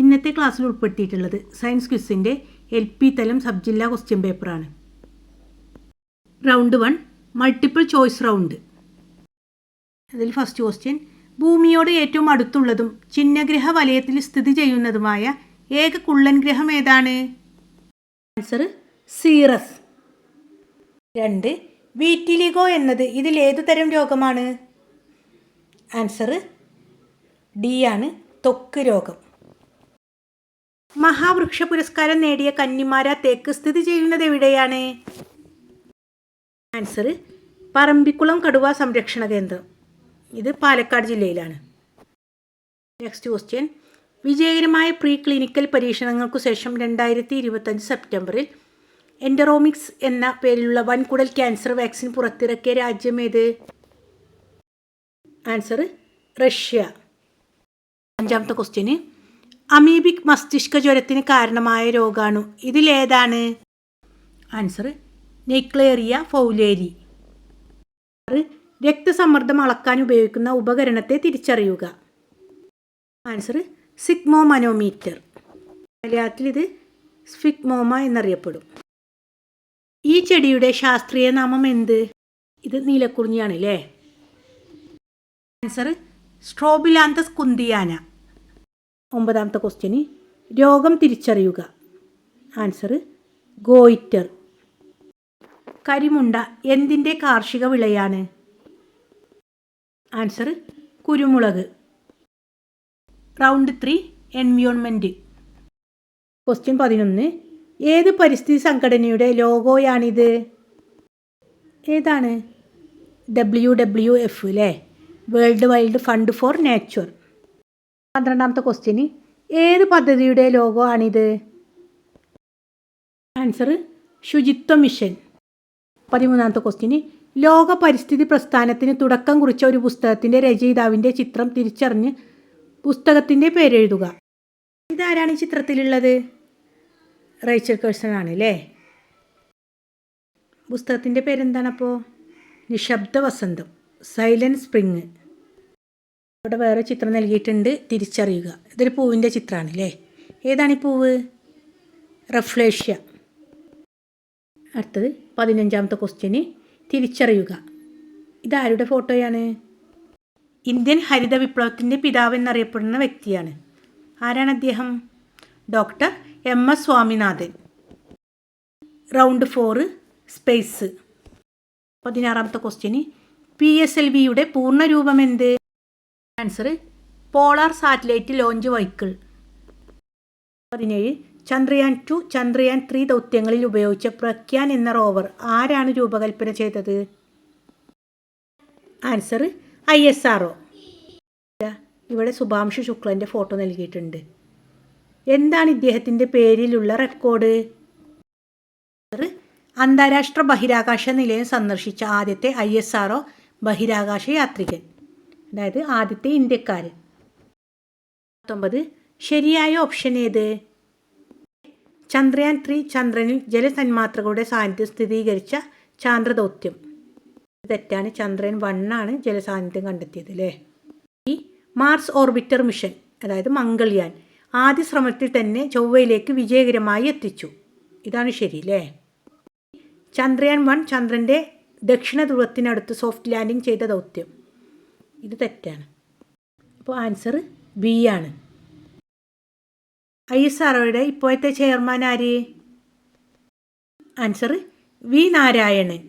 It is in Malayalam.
ഇന്നത്തെ ക്ലാസ്സിൽ ഉൾപ്പെടുത്തിയിട്ടുള്ളത് സയൻസ് ക്വിസിൻ്റെ LP തലം സബ് ജില്ലാ ക്വസ്റ്റ്യൻ പേപ്പറാണ്. Round 1 multiple choice round. അതിൽ ഫസ്റ്റ് ക്വസ്റ്റ്യൻ, ഭൂമിയോട് ഏറ്റവും അടുത്തുള്ളതും ചിഹ്നഗ്രഹ വലയത്തിൽ സ്ഥിതി ചെയ്യുന്നതുമായ ഏക കുള്ളൻ ഗ്രഹം ഏതാണ്? Answer serous. 2, വീറ്റിലിഗോ എന്നത് ഇതിൽ ഏതു തരം രോഗമാണ്? ആൻസർ ഡി ആണ്, ത്വക്ക് രോഗം. മഹാവൃക്ഷ പുരസ്കാരം നേടിയ കന്നിമാര തേക്ക് സ്ഥിതി ചെയ്യുന്നത് എവിടെയാണ്? ആൻസർ പറമ്പിക്കുളം കടുവ സംരക്ഷണ കേന്ദ്രം. ഇത് പാലക്കാട് ജില്ലയിലാണ്. നെക്സ്റ്റ് ക്വസ്റ്റ്യൻ, വിജയകരമായ പ്രീ ക്ലിനിക്കൽ പരീക്ഷണങ്ങൾക്കു ശേഷം 2025 സെപ്റ്റംബറിൽ എൻഡറോമിക്സ് എന്ന പേരിലുള്ള വൻകുടൽ ക്യാൻസർ വാക്സിൻ പുറത്തിറക്കിയ രാജ്യം ഏത്? Answer Russia. 5ാമത്തെ ക്വസ്റ്റ്യന്, അമീബിക് മസ്തിഷ്ക ജ്വരത്തിന് കാരണമായ രോഗാണു ഇതിലേതാണ്? ആൻസർ നെയ്ക്ലേറിയ ഫൗലേരി. 6, രക്തസമ്മർദ്ദം അളക്കാൻ ഉപയോഗിക്കുന്ന ഉപകരണത്തെ തിരിച്ചറിയുക. ആൻസർ സിഗ്മോമനോമീറ്റർ. മലയാളത്തിൽ ഇത് സ്ഫിഗ്മോമ എന്നറിയപ്പെടും. ഈ ചെടിയുടെ ശാസ്ത്രീയ നാമം എന്ത്? ഇത് നീലക്കുറിഞ്ഞിയാണ് അല്ലേ? Answer Strobilanthes kunthiana. 9ാമത്തെ ക്വസ്റ്റ്യന്, രോഗം തിരിച്ചറിയുക. Answer goitre. കരിമുണ്ട എന്തിൻ്റെ കാർഷിക വിളയാണ്? ആൻസർ കുരുമുളക്. Round 3 environment. ക്വസ്റ്റ്യൻ 11, ഏത് പരിസ്ഥിതി സംഘടനയുടെ ലോഗോയാണിത്? ഏതാണ്? WWF അല്ലേ? World wild fund for nature. 12ാമത്തെ ക്വസ്റ്റ്യന്, ഏത് പദ്ധതിയുടെ ലോഗോ ആണിത്? ആൻസർ ശുചിത്വ മിഷൻ. 13ാമത്തെ ക്വസ്റ്റ്യന്, ലോക പരിസ്ഥിതി പ്രസ്ഥാനത്തിന് തുടക്കം കുറിച്ച ഒരു പുസ്തകത്തിൻ്റെ രചയിതാവിൻ്റെ ചിത്രം തിരിച്ചറിഞ്ഞ് പുസ്തകത്തിൻ്റെ പേരെഴുതുക. ഇതാരാണ് ഈ ചിത്രത്തിലുള്ളത്? റേച്ചൽ കേഴ്സൺ ആണ് അല്ലേ? പുസ്തകത്തിൻ്റെ പേരെന്താണപ്പോൾ? നിശബ്ദ വസന്തം, സൈലൻറ്റ് സ്പ്രിങ്. ഇവിടെ വേറെ ചിത്രം നൽകിയിട്ടുണ്ട്, തിരിച്ചറിയുക. ഇതൊരു പൂവിൻ്റെ ചിത്രമാണ് അല്ലേ? ഏതാണ് ഈ പൂവ്? റഫ്ലേഷ്യ. അടുത്തത് 15ാമത്തെ ക്വസ്റ്റ്യന്, തിരിച്ചറിയുക. ഇതാരുടെ ഫോട്ടോയാണ്? ഇന്ത്യൻ ഹരിത വിപ്ലവത്തിൻ്റെ പിതാവ് എന്നറിയപ്പെടുന്ന വ്യക്തിയാണ്. ആരാണ് അദ്ദേഹം? Doctor MS Swaminathan. Round 4 space. 16ാമത്തെ ക്വസ്റ്റ്യന്, PSLVയുടെ പൂർണ്ണ രൂപം എന്ത്? Answer polar satellite launch vehicle. 17, Chandrayaan 2, Chandrayaan 3 ദൗത്യങ്ങളിൽ ഉപയോഗിച്ച പ്രഗ്യാൻ എന്ന റോവർ ആരാണ് രൂപകൽപ്പന ചെയ്തത്? Answer ISRO. ഇവിടെ ശുഭാംശു ശുക്ലൻ്റെ ഫോട്ടോ നൽകിയിട്ടുണ്ട്. എന്താണ് ഇദ്ദേഹത്തിൻ്റെ പേരിലുള്ള റെക്കോർഡ്? അന്താരാഷ്ട്ര ബഹിരാകാശ നിലയം സന്ദർശിച്ച ആദ്യത്തെ ISRO ബഹിരാകാശ യാത്രികൻ, അതായത് ആദ്യത്തെ ഇന്ത്യക്കാരൻ. 19, ശരിയായ ഓപ്ഷൻ ഏത്? ചന്ദ്രയാൻ 3 ചന്ദ്രനിൽ ജലതന്മാത്രകളുടെ സാന്നിധ്യം സ്ഥിരീകരിച്ച ചാന്ദ്രദൗത്യം. തെറ്റാണ്, ചന്ദ്രയാൻ 1 ആണ് ജലസാന്നിധ്യം കണ്ടെത്തിയത് അല്ലേ? ഈ മാർസ് ഓർബിറ്റർ മിഷൻ, അതായത് മംഗൾയാൻ, ആദ്യ ശ്രമത്തിൽ തന്നെ ചൊവ്വയിലേക്ക് വിജയകരമായി എത്തിച്ചു. ഇതാണ് ശരി അല്ലേ? ചന്ദ്രയാൻ 1 ചന്ദ്രൻ്റെ ദക്ഷിണ ധ്രുവത്തിനടുത്ത് സോഫ്റ്റ് ലാൻഡിംഗ് ചെയ്ത ദൗത്യം. ഇത് തെറ്റാണ്. അപ്പോൾ ആൻസർ B ആണ്. ISROയുടെ ഇപ്പോഴത്തെ ചെയർമാൻ ആര്? Answer V Narayanan.